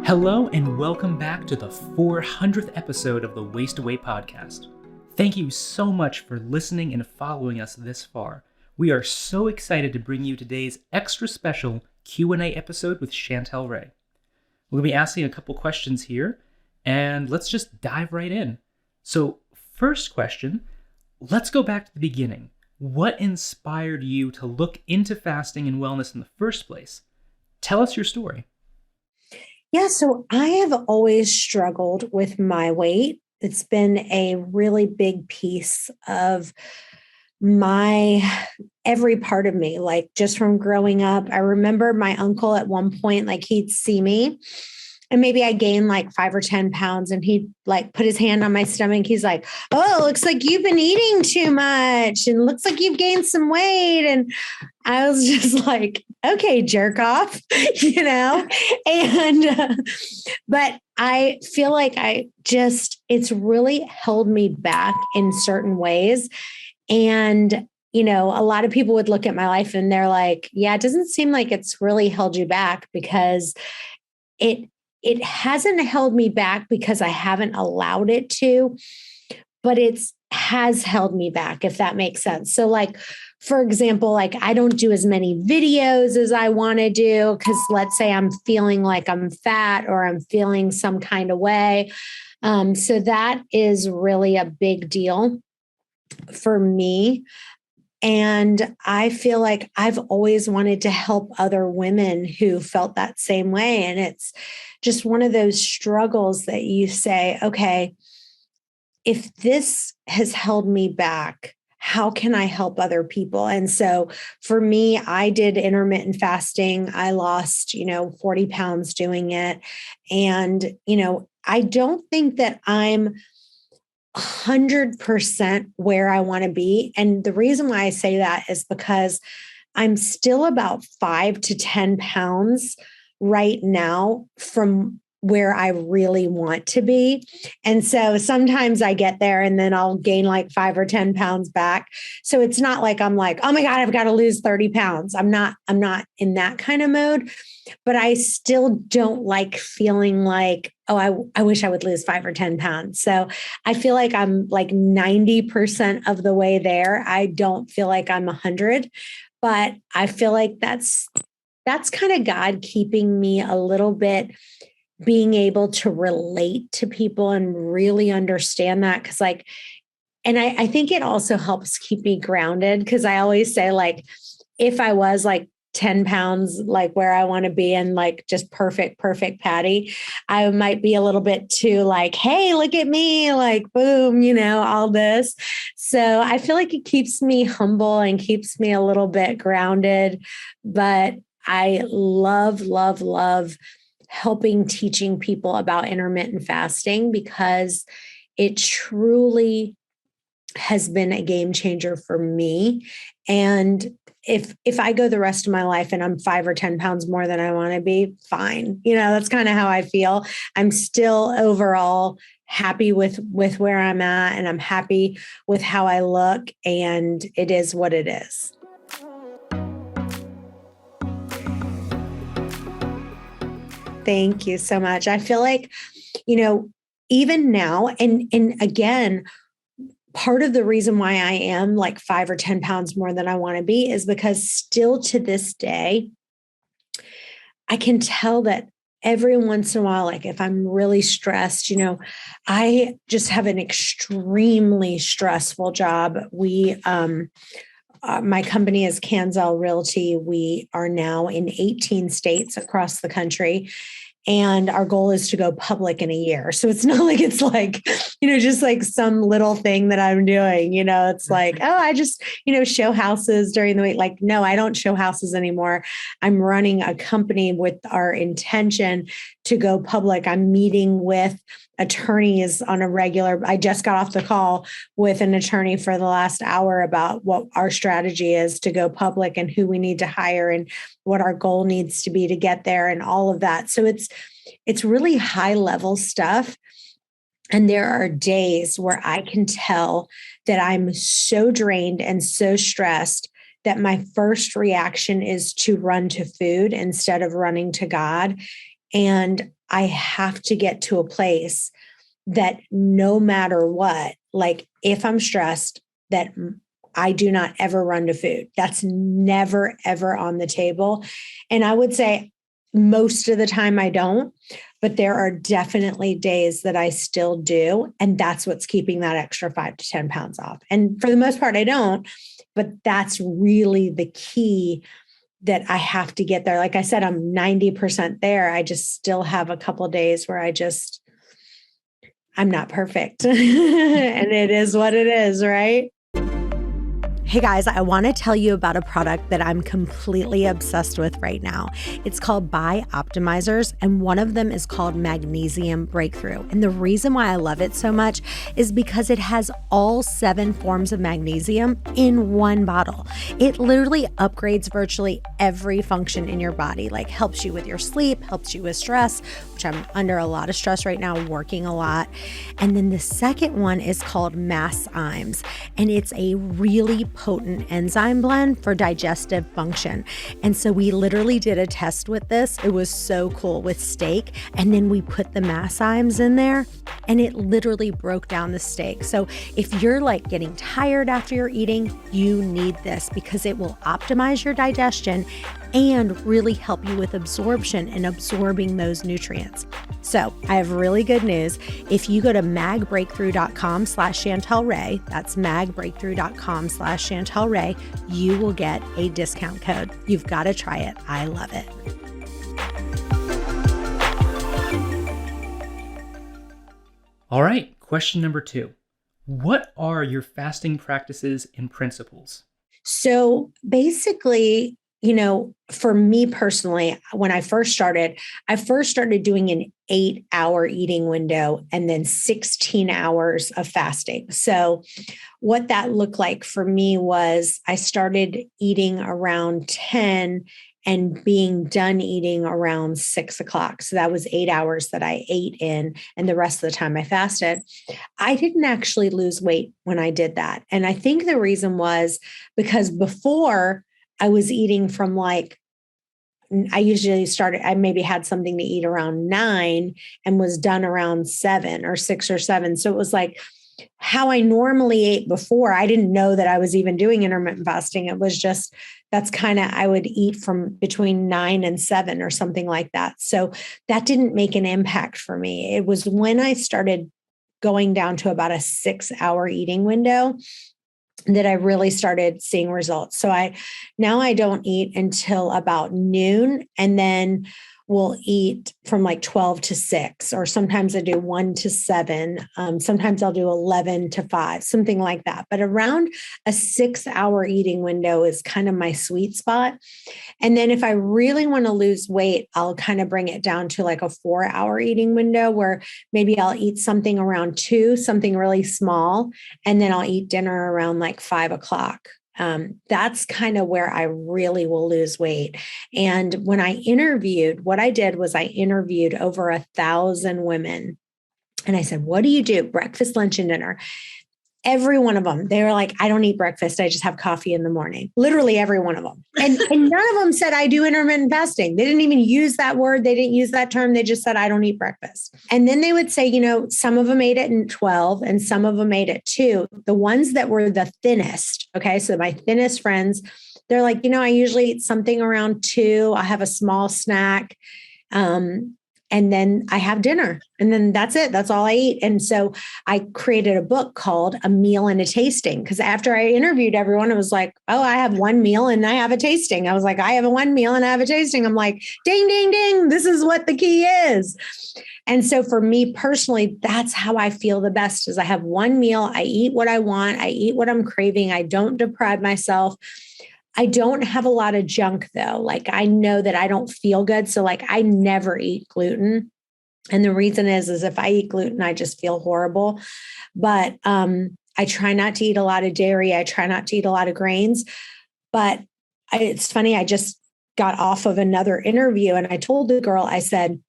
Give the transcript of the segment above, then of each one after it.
Hello and welcome back to the 400th episode of the Waste Away podcast. Thank you so much for listening and following us this far. We are so excited to bring you today's extra special Q&A episode with Chantel Ray. We're going to be asking a couple questions here, and let's just dive right in. So, first question, let's go back to the beginning. What inspired you to look into fasting and wellness in the first place? Tell us your story. Yeah, so I have always struggled with my weight. It's been a really big piece of every part of me, like just from growing up. I remember my uncle at one point, like he'd see me and maybe I gained like 5 or 10 pounds and he'd like put his hand on my stomach. He's like, "Oh, looks like you've been eating too much and looks like you've gained some weight." And I was just like, okay, jerk off, but I feel like it's really held me back in certain ways. And, a lot of people would look at my life and they're like, yeah, it doesn't seem like it's really held you back, because it hasn't held me back because I haven't allowed it to, but has held me back, if that makes sense. So like, for example, like I don't do as many videos as I want to do because let's say I'm feeling like I'm fat or I'm feeling some kind of way. So that is really a big deal for me. And I feel like I've always wanted to help other women who felt that same way. And it's just one of those struggles that you say, okay, if this has held me back, how can I help other people? And so for me, I did intermittent fasting. I lost, 40 pounds doing it. And, I don't think that I'm 100% where I want to be. And the reason why I say that is because I'm still about 5 to 10 pounds right now from where I really want to be. And so sometimes I get there and then I'll gain like 5 or 10 pounds back. So it's not like I'm like, oh my God, I've got to lose 30 pounds. I'm not in that kind of mode, but I still don't like feeling like, oh, I wish I would lose 5 or 10 pounds. So I feel like I'm like 90% of the way there. I don't feel like I'm 100, but I feel like that's kind of God keeping me a little bit, being able to relate to people and really understand that. Cause and I think it also helps keep me grounded. Cause I always say like, if I was like 10 pounds, like where I want to be and like just perfect Patty, I might be a little bit too like, hey, look at me, like, boom, all this. So I feel like it keeps me humble and keeps me a little bit grounded, but I love helping teaching people about intermittent fasting because it truly has been a game changer for me. And if I go the rest of my life and I'm 5 or 10 pounds more than I want to be, fine. That's kind of how I feel. I'm still overall happy with where I'm at, and I'm happy with how I look, and it is what it is. Thank you so much. I feel like, even now, and again, part of the reason why I am like 5 or 10 pounds more than I want to be is because still to this day, I can tell that every once in a while, like if I'm really stressed, I just have an extremely stressful job. My company is Chantel Realty. We are now in 18 states across the country. And our goal is to go public in a year. So it's not like it's like, just like some little thing that I'm doing, it's like, oh, I just, show houses during the week. Like, no, I don't show houses anymore. I'm running a company with our intention to go public. I'm meeting with attorneys on a regular. I just got off the call with an attorney for the last hour about what our strategy is to go public and who we need to hire and what our goal needs to be to get there and all of that. So it's really high level stuff. And there are days where I can tell that I'm so drained and so stressed that my first reaction is to run to food instead of running to God. And I have to get to a place that no matter what, like if I'm stressed, that I do not ever run to food. That's never, ever on the table. And I would say most of the time I don't, but there are definitely days that I still do. And that's what's keeping that extra 5 to 10 pounds off. And for the most part, I don't, but that's really the key that I have to get there. Like I said, I'm 90% there. I just still have a couple of days where I'm not perfect. And it is what it is, right? Hey guys, I want to tell you about a product that I'm completely obsessed with right now. It's called Bioptimizers, and one of them is called Magnesium Breakthrough. And the reason why I love it so much is because it has all 7 forms of magnesium in one bottle. It literally upgrades virtually every function in your body, like helps you with your sleep, helps you with stress, which I'm under a lot of stress right now, working a lot. And then the second one is called Magnesium, and it's a really potent enzyme blend for digestive function. And so we literally did a test with this. It was so cool with steak. And then we put the Magnesium in there and it literally broke down the steak. So if you're like getting tired after you're eating, you need this because it will optimize your digestion and really help you with absorption and absorbing those nutrients. So I have really good news. If you go to magbreakthrough.com/Chantel Ray, that's magbreakthrough.com/Chantel Ray, you will get a discount code. You've got to try it. I love it. All right, question number 2. What are your fasting practices and principles? So basically, for me personally, when I first started doing an 8-hour eating window and then 16 hours of fasting. So what that looked like for me was I started eating around 10 and being done eating around 6 o'clock. So that was 8 hours that I ate in, and the rest of the time I fasted. I didn't actually lose weight when I did that. And I think the reason was because before I was eating from I maybe had something to eat around 9 and was done around 7 or 6 or 7. So it was like how I normally ate before. I didn't know that I was even doing intermittent fasting. It was just, I would eat from between 9 and 7 or something like that. So that didn't make an impact for me. It was when I started going down to about a 6-hour eating window that I really started seeing results. So now I don't eat until about noon, and then we'll eat from like 12 to 6, or sometimes I do 1 to 7. Sometimes I'll do 11 to 5, something like that. But around a 6-hour eating window is kind of my sweet spot. And then if I really want to lose weight, I'll kind of bring it down to like a 4-hour eating window where maybe I'll eat something around 2, something really small, and then I'll eat dinner around like 5 o'clock. That's kind of where I really will lose weight. And when what I did was I interviewed over 1,000 women. And I said, what do you do? Breakfast, lunch, and dinner. Every one of them, they were like, I don't eat breakfast. I just have coffee in the morning. Literally every one of them. And none of them said I do intermittent fasting. They didn't even use that word. They didn't use that term. They just said, I don't eat breakfast. And then they would say, some of them ate it at 12 and some of them ate it 2. The ones that were the thinnest. Okay. So my thinnest friends, they're like, I usually eat something around 2. I have a small snack. And then I have dinner, and then that's it. That's all I eat. And so I created a book called A Meal and a Tasting, because after I interviewed everyone, it was like, oh, I have one meal and I have a tasting. I was like, I have a one meal and I have a tasting. I'm like, ding, ding, ding. This is what the key is. And so for me personally, that's how I feel the best is I have one meal. I eat what I want. I eat what I'm craving. I don't deprive myself. I don't have a lot of junk though. Like I know that I don't feel good. So like I never eat gluten. And the reason is if I eat gluten, I just feel horrible. But I try not to eat a lot of dairy. I try not to eat a lot of grains. But it's funny, I just got off of another interview and I told the girl, I said,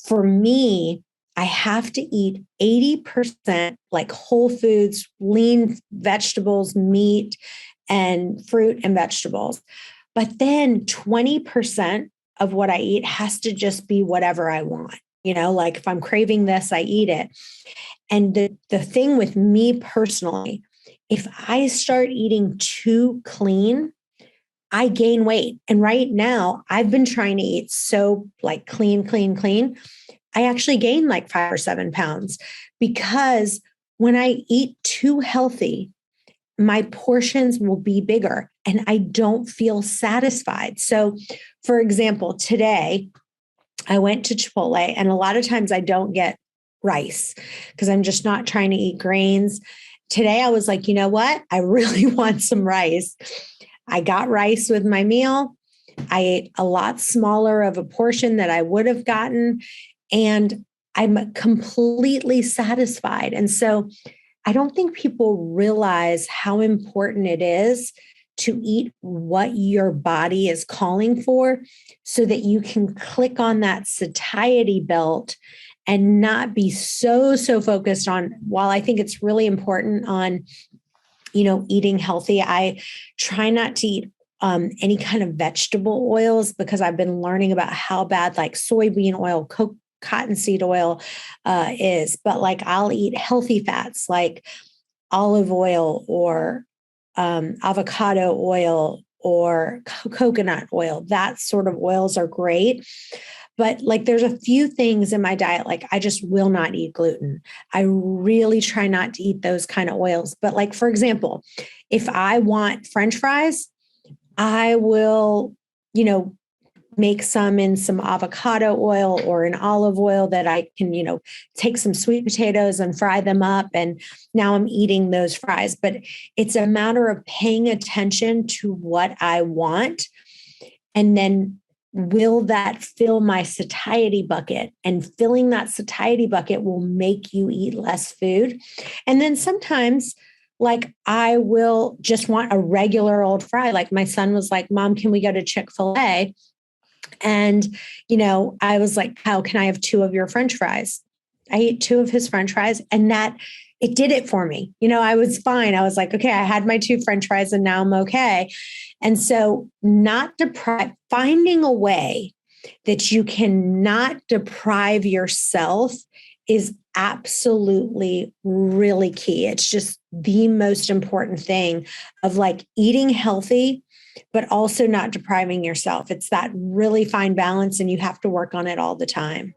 for me, I have to eat 80% like whole foods, lean vegetables, meat, and fruit and vegetables. But then 20% of what I eat has to just be whatever I want. Like if I'm craving this, I eat it. And the thing with me personally, if I start eating too clean, I gain weight. And right now I've been trying to eat so like clean, clean, clean. I actually gained like 5 or 7 pounds because when I eat too healthy, my portions will be bigger and I don't feel satisfied. So, for example, today I went to Chipotle, and a lot of times I don't get rice because I'm just not trying to eat grains. Today I was like, you know what? I really want some rice. I got rice with my meal. I ate a lot smaller of a portion that I would have gotten, and I'm completely satisfied. And so I don't think people realize how important it is to eat what your body is calling for so that you can click on that satiety belt and not be so focused on, while I think it's really important on, eating healthy, I try not to eat any kind of vegetable oils because I've been learning about how bad like soybean oil, cottonseed oil is. But like I'll eat healthy fats like olive oil or avocado oil or coconut oil. That sort of oils are great. But like there's a few things in my diet, like I just will not eat gluten. I really try not to eat those kind of oils. But like, for example, if I want French fries, I will, make some in some avocado oil or an olive oil that I can, take some sweet potatoes and fry them up. And now I'm eating those fries. But it's a matter of paying attention to what I want. And then will that fill my satiety bucket? And filling that satiety bucket will make you eat less food. And then sometimes like I will just want a regular old fry. Like my son was like, Mom, can we go to Chick-fil-A? And, I was like, how can I have 2 of your French fries? I ate 2 of his French fries, and that it did it for me. I was fine. I was like, okay, I had my 2 French fries and now I'm okay. And so finding a way that you cannot deprive yourself is absolutely really key. It's just the most important thing of like eating healthy, but also not depriving yourself. It's that really fine balance, and you have to work on it all the time.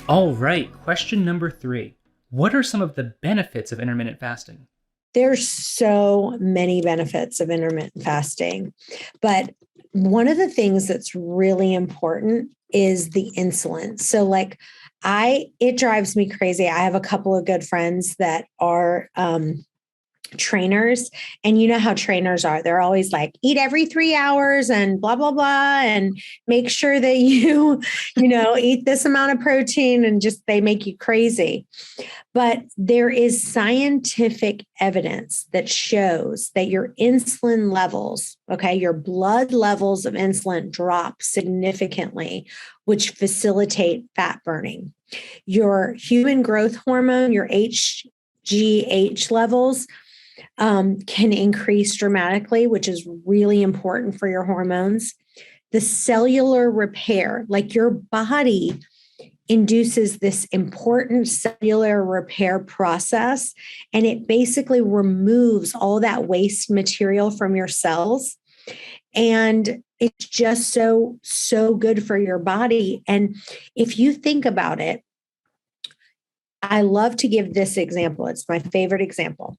All right, question number 3. What are some of the benefits of intermittent fasting? There's so many benefits of intermittent fasting, but one of the things that's really important is the insulin. So like it drives me crazy. I have a couple of good friends that are trainers, and you know how trainers are. They're always like, eat every 3 hours and blah, blah, blah, and make sure that you eat this amount of protein, and just, they make you crazy. But there is scientific evidence that shows that your insulin levels, okay, your blood levels of insulin drop significantly, which facilitate fat burning. Your human growth hormone, your HGH levels, can increase dramatically, which is really important for your hormones. The cellular repair, like your body induces this important cellular repair process, and it basically removes all that waste material from your cells. And it's just so good for your body. And if you think about it, I love to give this example. It's my favorite example.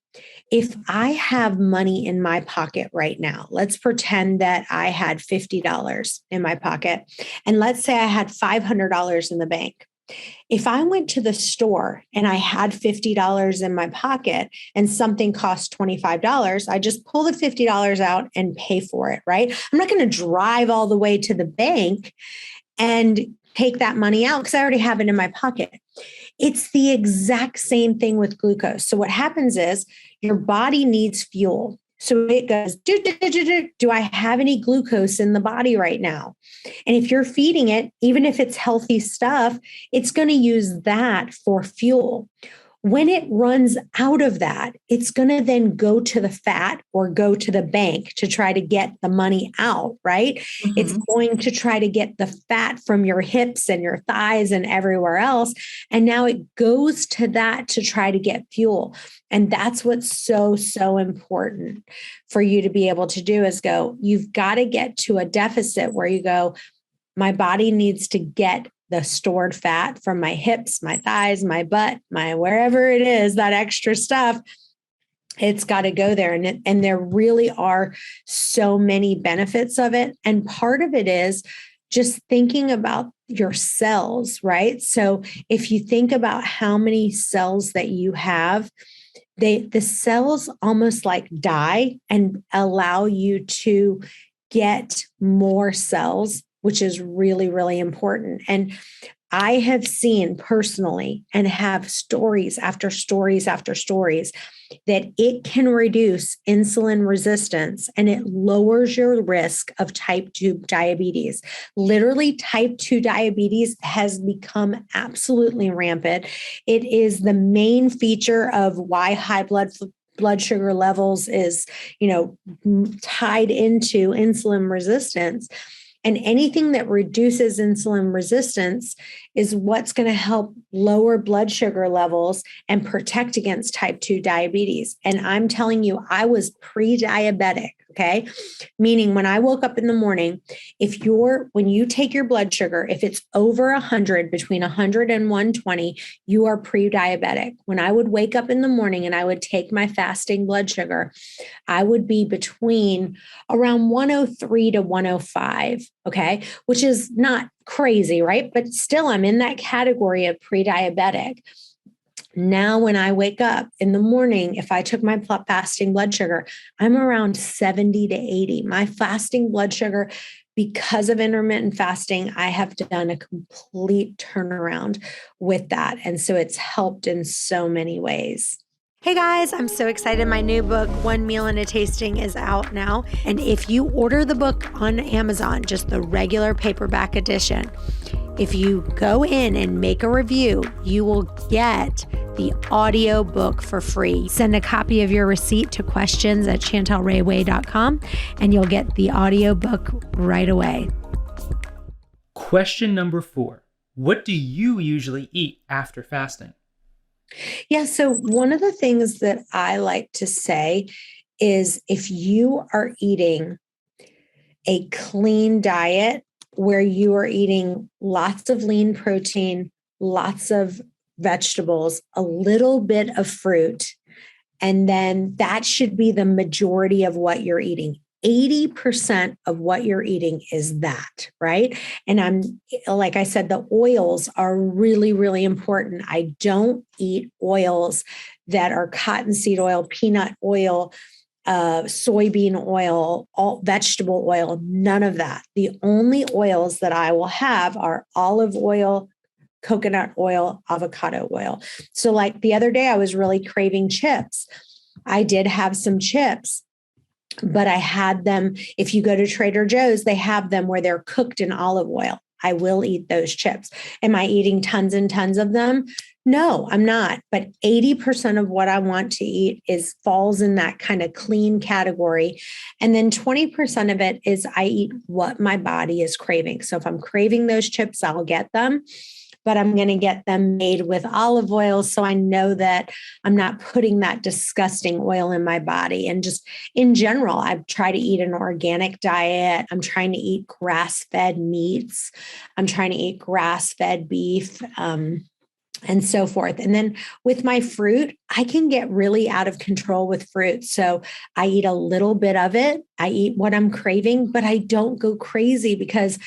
If I have money in my pocket right now, let's pretend that I had $50 in my pocket, and let's say I had $500 in the bank. If I went to the store and I had $50 in my pocket and something cost $25, I just pull the $50 out and pay for it, right? I'm not going to drive all the way to the bank and take that money out because I already have it in my pocket. It's the exact same thing with glucose. So what happens is your body needs fuel. So it goes, do I have any glucose in the body right now? And if you're feeding it, even if it's healthy stuff, it's going to use that for fuel. When it runs out of that, it's going to then go to the fat or go to the bank to try to get the money out, right? Mm-hmm. It's going to try to get the fat from your hips and your thighs and everywhere else. And now it goes to that to try to get fuel. And that's what's so, so important for you to be able to do is you've got to get to a deficit where you go, my body needs to get the stored fat from my hips, my thighs, my butt, my wherever it is, that extra stuff, it's got to go there. And there really are so many benefits of it. And part of it is just thinking about your cells, right? So if you think about how many cells that you have, the cells almost like die and allow you to get more cells, which is really, really important. And I have seen personally and have stories after stories after stories that it can reduce insulin resistance and it lowers your risk of type 2 diabetes. Literally, type 2 diabetes has become absolutely rampant. It is the main feature of why high blood sugar levels is, tied into insulin resistance. And anything that reduces insulin resistance is what's going to help lower blood sugar levels and protect against type 2 diabetes. And I'm telling you, I was pre-diabetic, okay? Meaning when I woke up in the morning, when you take your blood sugar, if it's over 100, between 100 and 120, you are pre-diabetic. When I would wake up in the morning and I would take my fasting blood sugar, I would be between around 103 to 105, okay? Which is not crazy, right? But still, I'm in that category of pre-diabetic. Now, when I wake up in the morning, if I took my fasting blood sugar, I'm around 70 to 80. My fasting blood sugar, because of intermittent fasting, I have done a complete turnaround with that. And so it's helped in so many ways. Hey guys, I'm so excited. My new book, One Meal and a Tasting, is out now. And if you order the book on Amazon, just the regular paperback edition, if you go in and make a review, you will get the audio book for free. Send a copy of your receipt to questions@chantelrayway.com and you'll get the audio book right away. Question number 4. What do you usually eat after fasting? Yeah, so one of the things that I like to say is if you are eating a clean diet where you are eating lots of lean protein, lots of vegetables, a little bit of fruit, and then that should be the majority of what you're eating. 80% of what you're eating is that, right? And like I said, the oils are really, really important. I don't eat oils that are cottonseed oil, peanut oil, soybean oil, all vegetable oil, none of that. The only oils that I will have are olive oil, coconut oil, avocado oil. So like the other day, I was really craving chips. I did have some chips, but I had them. If you go to Trader Joe's, they have them where they're cooked in olive oil. I will eat those chips. Am I eating tons and tons of them? No, I'm not. But 80% of what I want to eat falls in that kind of clean category. And then 20% of it is I eat what my body is craving. So if I'm craving those chips, I'll get them. But I'm going to get them made with olive oil. So I know that I'm not putting that disgusting oil in my body. And just in general, I try to eat an organic diet. I'm trying to eat grass-fed meats. I'm trying to eat grass-fed beef. And so forth. And then with my fruit, I can get really out of control with fruit. So I eat a little bit of it. I eat what I'm craving, but I don't go crazy because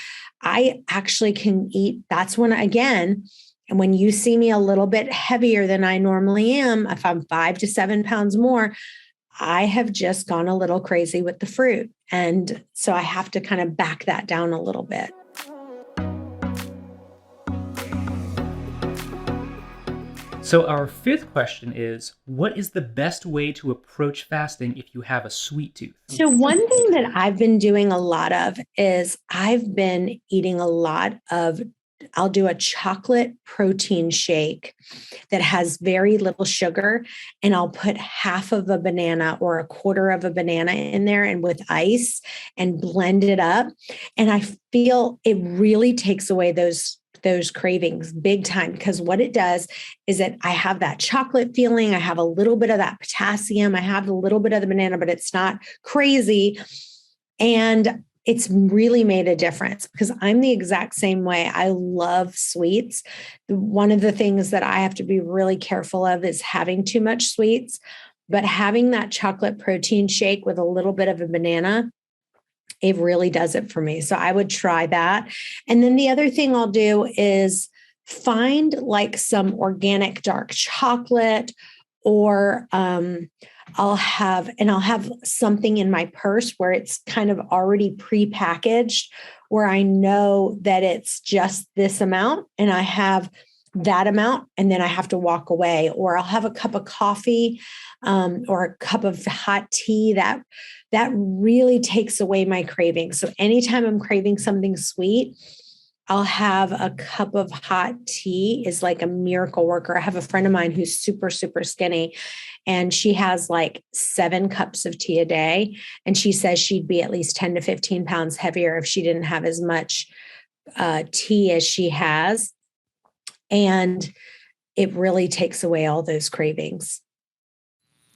I actually can eat. That's when, again, and when you see me a little bit heavier than I normally am, if I'm 5 to 7 pounds more, I have just gone a little crazy with the fruit. And so I have to kind of back that down a little bit. So our 5th question is, what is the best way to approach fasting if you have a sweet tooth? So one thing that I've been doing a lot of is I've been eating a lot of I'll do a chocolate protein shake that has very little sugar, and I'll put half of a banana or a quarter of a banana in there and with ice and blend it up. And I feel it really takes away those cravings big time, because what it does is that I have that chocolate feeling. I have a little bit of that potassium. I have a little bit of the banana, but it's not crazy. And it's really made a difference, because I'm the exact same way. I love sweets. One of the things that I have to be really careful of is having too much sweets, but having that chocolate protein shake with a little bit of a banana, it really does it for me. So I would try that. And then the other thing I'll do is find like some organic dark chocolate, or I'll have something in my purse where it's kind of already prepackaged, where I know that it's just this amount and I have that amount, and then I have to walk away. Or I'll have a cup of coffee or a cup of hot tea that really takes away my craving. So anytime I'm craving something sweet, I'll have a cup of hot tea. Is like a miracle worker. I have a friend of mine who's super, super skinny, and she has like 7 cups of tea a day. And she says she'd be at least 10 to 15 pounds heavier if she didn't have as much tea as she has. And it really takes away all those cravings.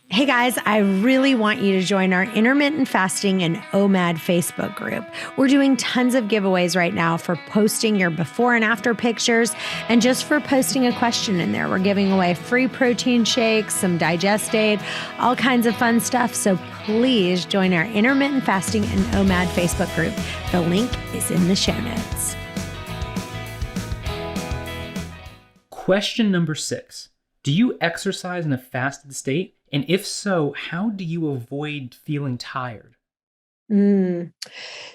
Hey guys, I really want you to join our intermittent fasting and OMAD Facebook group. We're doing tons of giveaways right now for posting your before and after pictures, and just for posting a question in there. We're giving away free protein shakes, some digest aid, all kinds of fun stuff. So please join our intermittent fasting and OMAD Facebook group. The link is in the show notes. Question number 6. Do you exercise in a fasted state? And if so, how do you avoid feeling tired?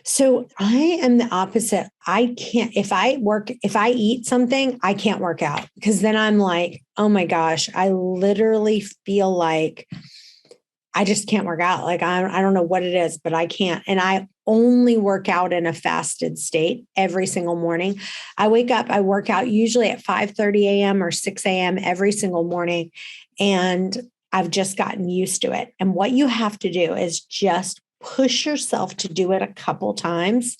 So I am the opposite. I can't, if I eat something, I can't work out, because then I'm like, oh my gosh, I literally feel like I just can't work out. Like I don't know what it is, but I can't. And I only work out in a fasted state every single morning. I wake up, I work out usually at 5:30 a.m. or 6 a.m. every single morning. And I've just gotten used to it. And what you have to do is just push yourself to do it a couple times.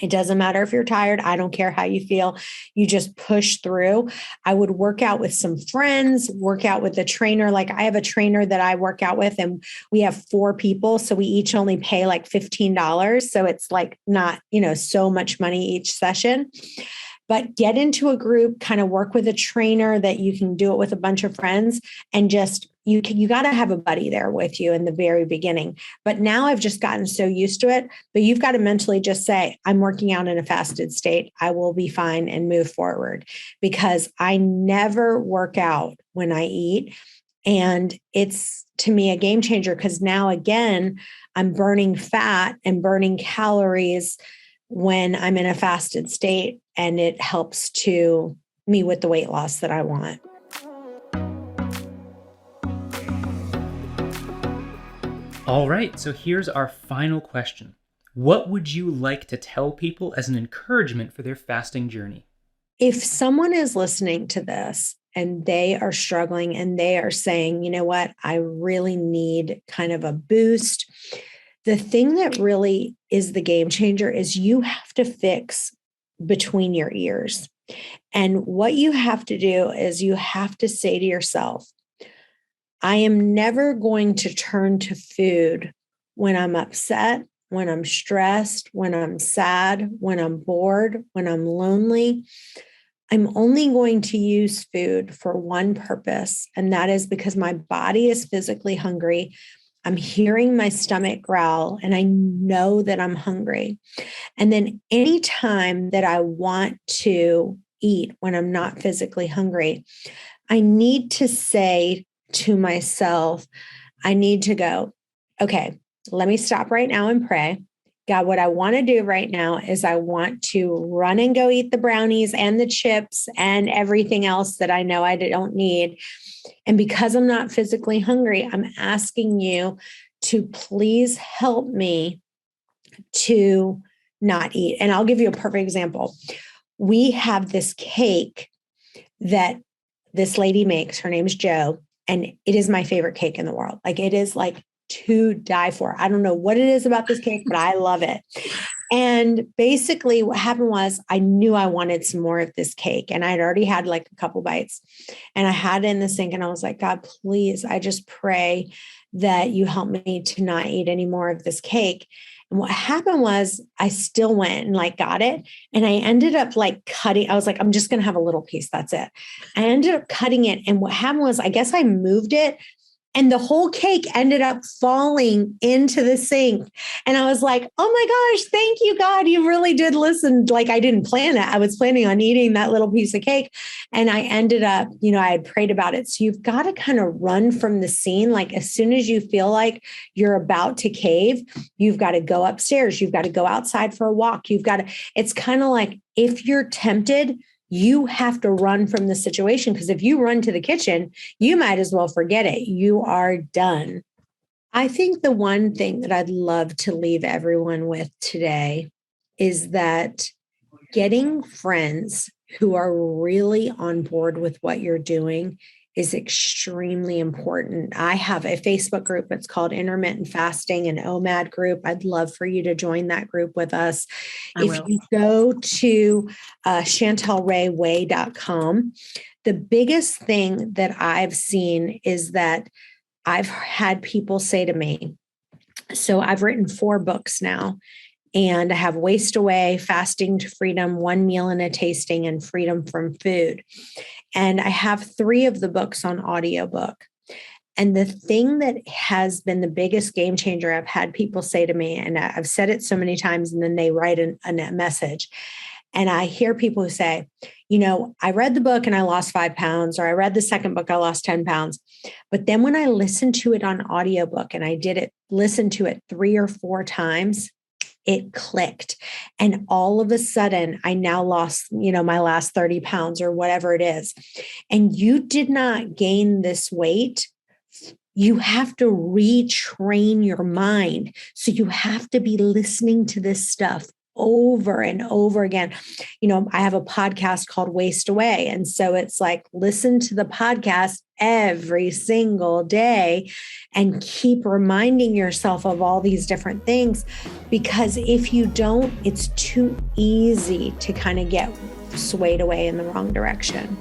It doesn't matter if you're tired. I don't care how you feel. You just push through. I would work out with some friends, work out with a trainer. Like I have a trainer that I work out with, and we have 4 people. So we each only pay like $15. So it's like not, so much money each session. But get into a group, kind of work with a trainer that you can do it with a bunch of friends, and just you got to have a buddy there with you in the very beginning. But now I've just gotten so used to it. But you've got to mentally just say, I'm working out in a fasted state. I will be fine and move forward, because I never work out when I eat. And it's, to me, a game changer, because now again, I'm burning fat and burning calories when I'm in a fasted state, and it helps to me with the weight loss that I want. All right, so here's our final question. What would you like to tell people as an encouragement for their fasting journey? If someone is listening to this and they are struggling and they are saying, you know what, I really need kind of a boost, the thing that really is the game changer is you have to fix between your ears. And what you have to do is you have to say to yourself, I am never going to turn to food when I'm upset, when I'm stressed, when I'm sad, when I'm bored, when I'm lonely. I'm only going to use food for one purpose, and that is because my body is physically hungry. I'm hearing my stomach growl, and I know that I'm hungry. And then anytime that I want to eat when I'm not physically hungry, I need to say to myself, I need to go, okay, let me stop right now and pray. God, what I want to do right now is I want to run and go eat the brownies and the chips and everything else that I know I don't need. And because I'm not physically hungry, I'm asking you to please help me to not eat. And I'll give you a perfect example. we have this cake that this lady makes. Her name's Jo, and it is my favorite cake in the world. Like, it is like to die for. I don't know what it is about this cake, but I love it. And basically what happened was I knew I wanted some more of this cake, and I'd already had like a couple bites, and I had it in the sink, and I was like, God, please, I just pray that you help me to not eat any more of this cake. And what happened was I still went and like got it. And I ended up like cutting. I was like, I'm just going to have a little piece. That's it. I ended up cutting it. And what happened was, I guess I moved it, and the whole cake ended up falling into the sink. And I was like, oh my gosh, thank you, God. You really did listen. Like, I didn't plan it. I was planning on eating that little piece of cake. And I ended up, I had prayed about it. So you've got to kind of run from the scene. Like, as soon as you feel like you're about to cave, you've got to go upstairs. You've got to go outside for a walk. It's kind of like, if you're tempted, you have to run from the situation, because if you run to the kitchen, you might as well forget it. You are done. I think the one thing that I'd love to leave everyone with today is that getting friends who are really on board with what you're doing is extremely important. I have a Facebook group. It's called Intermittent Fasting, an OMAD group. I'd love for you to join that group with us. If you go to chantelrayway.com, the biggest thing that I've seen is that I've had people say to me, so I've written 4 books now, and I have Waste Away, Fasting to Freedom, One Meal and a Tasting, and Freedom from Food. And I have 3 of the books on audiobook. And the thing that has been the biggest game changer, I've had people say to me, and I've said it so many times, and then they write a message. And I hear people who say, I read the book and I lost 5 pounds, or I read the second book, I lost 10 pounds. But then when I listened to it on audiobook, and I listened to it 3 or 4 times, it clicked. And all of a sudden, I now lost, my last 30 pounds or whatever it is. And you did not gain this weight. You have to retrain your mind. So you have to be listening to this stuff over and over again. I have a podcast called Waste Away. And so it's like, listen to the podcast every single day and keep reminding yourself of all these different things, because if you don't, it's too easy to kind of get swayed away in the wrong direction.